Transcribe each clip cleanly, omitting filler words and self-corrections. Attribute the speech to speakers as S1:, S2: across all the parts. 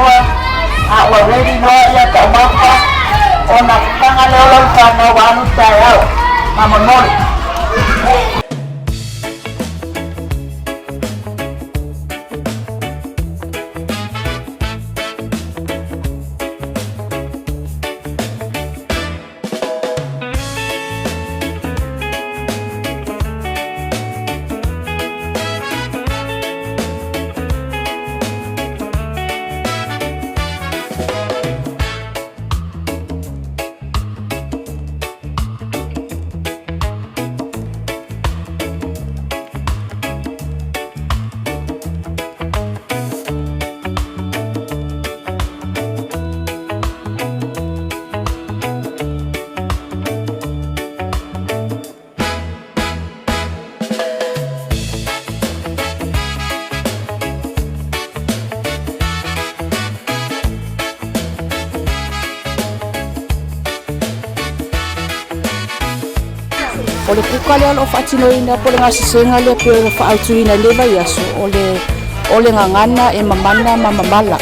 S1: maua a ua ready noa ia ka mapa ona kanga leo lau whana wanu tai au mamonori.
S2: Ole kuka lea lo whaatinoina po le ngasisenga lea pe le whaautuina le Vaiaso ole Gagana e mamana mamamala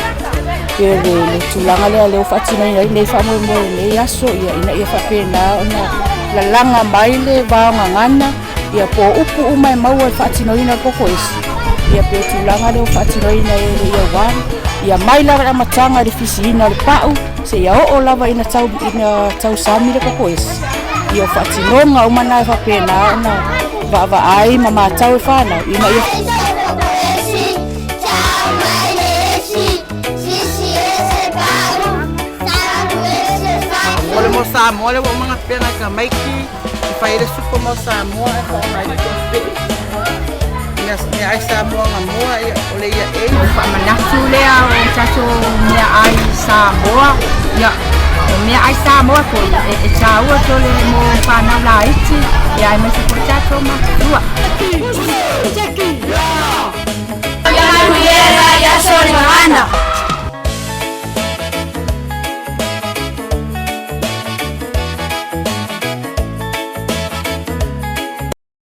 S2: pe le tulanga lea leo whaatinoina nei whamoe le aso ia ina ia whapena ona lalanga mai le vao Gagana ia po upu umai maua whaatinoina koko esi ia pe tulanga leo whaatinoina ia wani ia mai lara amatanga le fisiina le pau se ia o lava ina tau sami le koko esi ia whaatinonga o mana e whapena ona va ai mama tau e whanau ina ia
S1: Ole mo Samoa le mga pena ka maiki i whaere supo mo Samoa e whaamai ko pe me ai Samoa nga moa ole ia e
S3: whamanafu lea o tato mea ai Samoa ia mea ai Samoa ko e taua tole mo whanau la iti ia e me se po tato ma tua